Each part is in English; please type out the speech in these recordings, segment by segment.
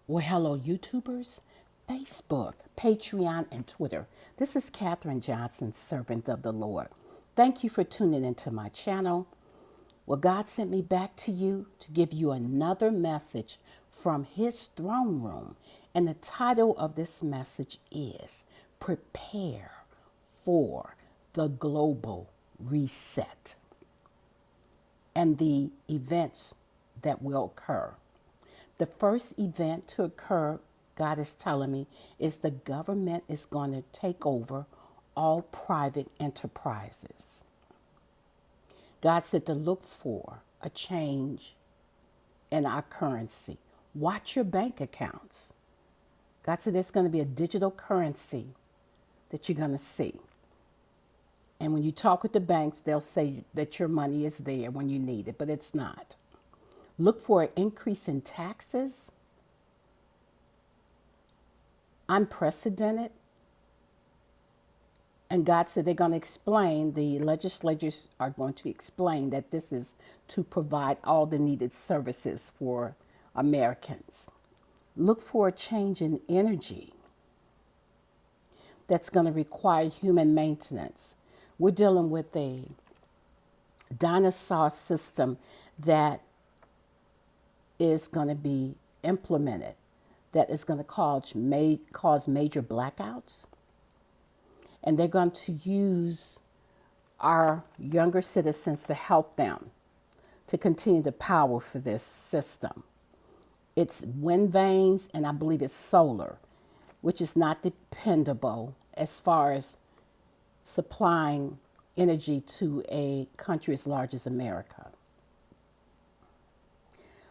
Well, hello, YouTubers, Facebook, Patreon, and Twitter. This is Katherine Johnson, servant of the Lord. Thank you for tuning into my channel. Well, God sent me back to you to give you another message from His throne room. And the title of this message is Prepare for the Global Reset and the events that will occur. The first event to occur, God is telling me, is the government is going to take over all private enterprises. God said to look for a change in our currency. Watch your bank accounts. God said there's going to be a digital currency that you're going to see. And when you talk with the banks, they'll say that your money is there when you need it, but it's not. Look for an increase in taxes, unprecedented. And God said they're going to explain, the legislators are going to explain that this is to provide all the needed services for Americans. Look for a change in energy that's going to require human maintenance. We're dealing with a dinosaur system that is going to be implemented, that is going to cause major blackouts. And they're going to use our younger citizens to help them to continue to power for this system. It's wind vanes, and I believe it's solar, which is not dependable as far as supplying energy to a country as large as America.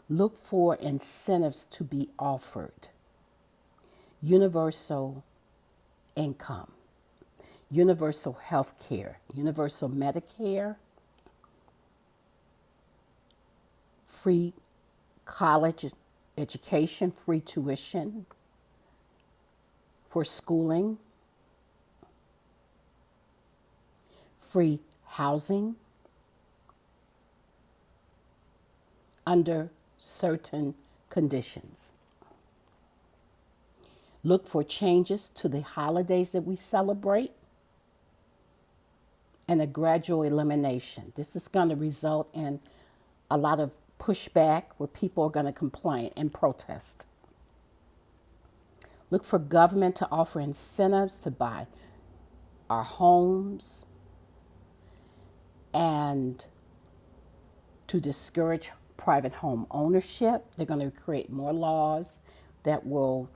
Look for incentives to be offered. Universal income, universal health care, universal Medicare, free college education, free tuition for schooling, free housing under certain conditions. Look for changes to the holidays that we celebrate and a gradual elimination. This is going to result in a lot of pushback where people are going to complain and protest. Look for government to offer incentives to buy our homes and to discourage private home ownership. They're going to create more laws that will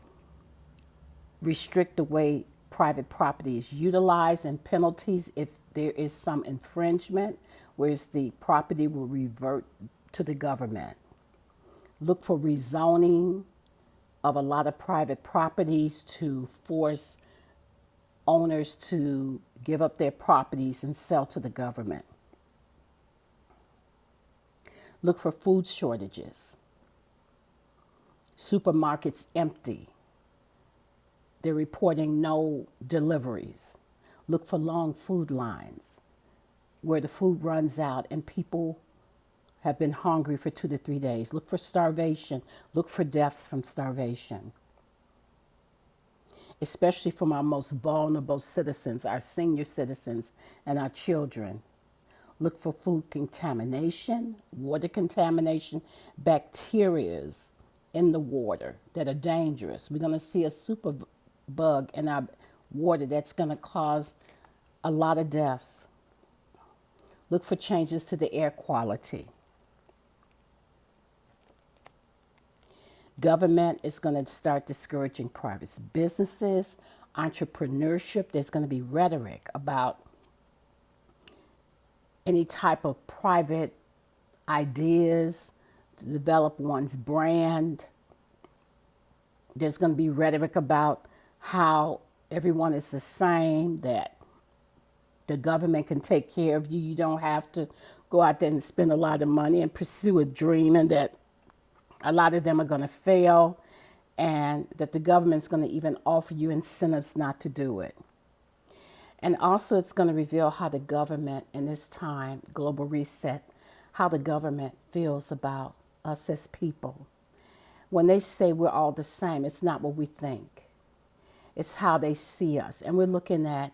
restrict the way private property is utilized and penalties if there is some infringement, whereas the property will revert to the government. Look for rezoning of a lot of private properties to force owners to give up their properties and sell to the government. Look for food shortages. Supermarkets empty. They're reporting no deliveries. Look for long food lines where the food runs out and people have been hungry for 2 to 3 days. Look for starvation. Look for deaths from starvation, especially from our most vulnerable citizens, our senior citizens, and our children. Look for food contamination, water contamination, bacterias in the water that are dangerous. We're going to see a super bug in our water that's going to cause a lot of deaths. Look for changes to the air quality. Government is going to start discouraging private businesses, entrepreneurship. There's going to be rhetoric about any type of private ideas to develop one's brand. There's going to be rhetoric about how everyone is the same, that the government can take care of you. You don't have to go out there and spend a lot of money and pursue a dream, and that a lot of them are going to fail, and that the government's going to even offer you incentives not to do it. And also it's going to reveal how the government in this time, global reset, how the government feels about us as people. When they say we're all the same, it's not what we think. It's how they see us. And we're looking at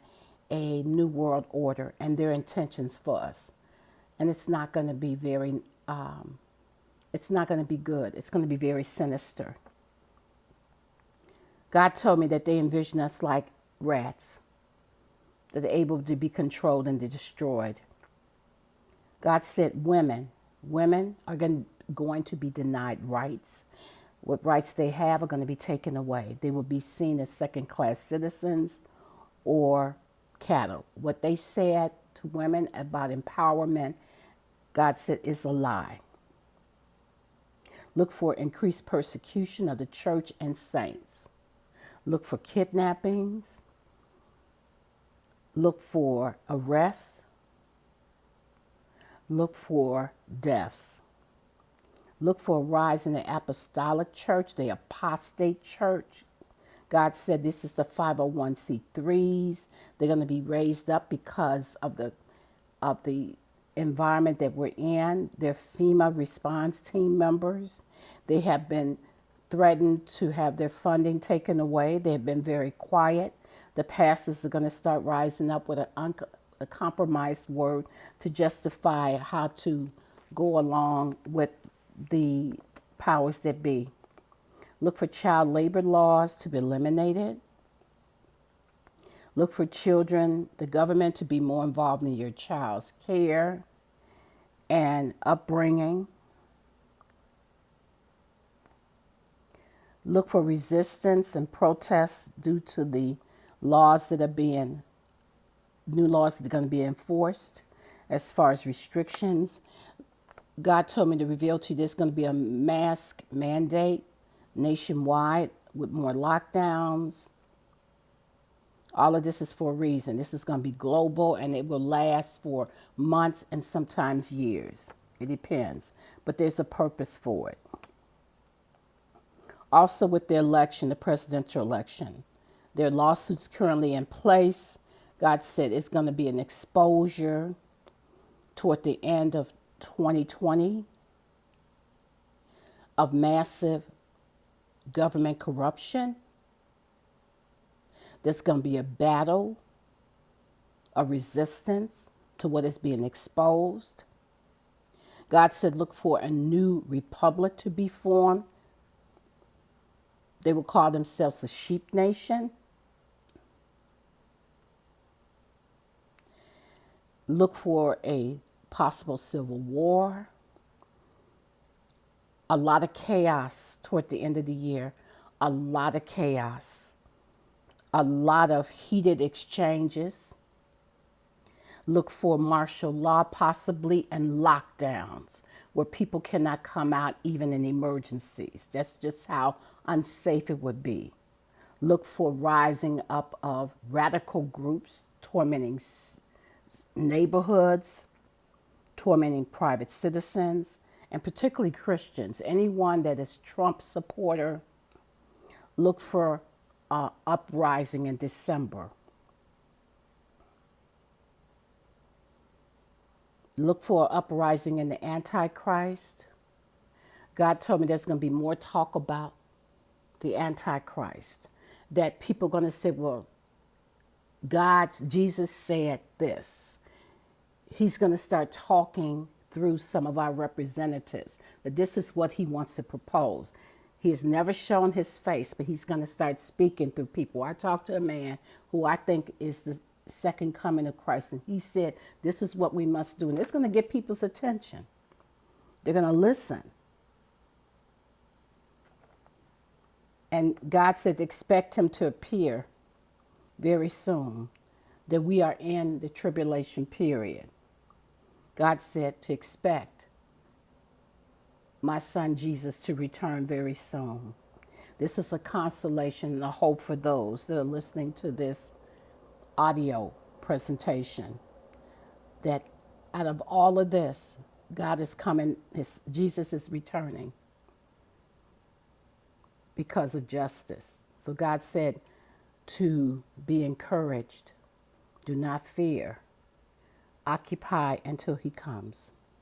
a new world order and their intentions for us. And it's not going to be it's not going to be good. It's going to be very sinister. God told me that they envision us like rats, that they're able to be controlled and destroyed. God said women are going to be denied rights. What rights they have are going to be taken away. They will be seen as second-class citizens or cattle. What they said to women about empowerment, God said, is a lie. Look for increased persecution of the church and saints. Look for kidnappings. Look for arrests. Look for deaths. Look for a rise in the apostolic church, the apostate church. God said this is the 501c3s. They're going to be raised up because of the environment that we're in. They're FEMA response team members. They have been threatened to have their funding taken away. They have been very quiet. The pastors are going to start rising up with a compromised word to justify how to go along with the powers that be. Look for child labor laws to be eliminated. Look for the government to be more involved in your child's care and upbringing. Look for resistance and protests due to the laws that are new laws that are going to be enforced as far as restrictions. God told me to reveal to you there's going to be a mask mandate nationwide with more lockdowns. All of this is for a reason. This is going to be global and it will last for months and sometimes years. It depends. But there's a purpose for it. Also with the election, the presidential election, there are lawsuits currently in place. God said it's going to be an exposure toward the end of 2020 of massive government corruption. There's going to be a battle, a resistance to what is being exposed. God said, look for a new republic to be formed. They will call themselves a sheep nation. Look for a possible civil war. A lot of chaos toward the end of the year. A lot of chaos. A lot of heated exchanges. Look for martial law possibly and lockdowns where people cannot come out even in emergencies. That's just how unsafe it would be. Look for rising up of radical groups tormenting neighborhoods, tormenting private citizens, and particularly Christians. Anyone that is Trump supporter, look for uprising in December. Look for uprising in the Antichrist. God told me there's going to be more talk about the Antichrist. That people are going to say, well, Jesus said this. He's going to start talking through some of our representatives. That this is what he wants to propose. He has never shown his face, but he's going to start speaking through people. I talked to a man who I think is the second coming of Christ, and he said, this is what we must do. And it's going to get people's attention. They're going to listen. And God said, expect him to appear very soon, that we are in the tribulation period. God said to expect my son Jesus to return very soon. This is a consolation and a hope for those that are listening to this audio presentation, that out of all of this, God is coming, Jesus is returning because of justice. So God said to be encouraged, do not fear, occupy until he comes.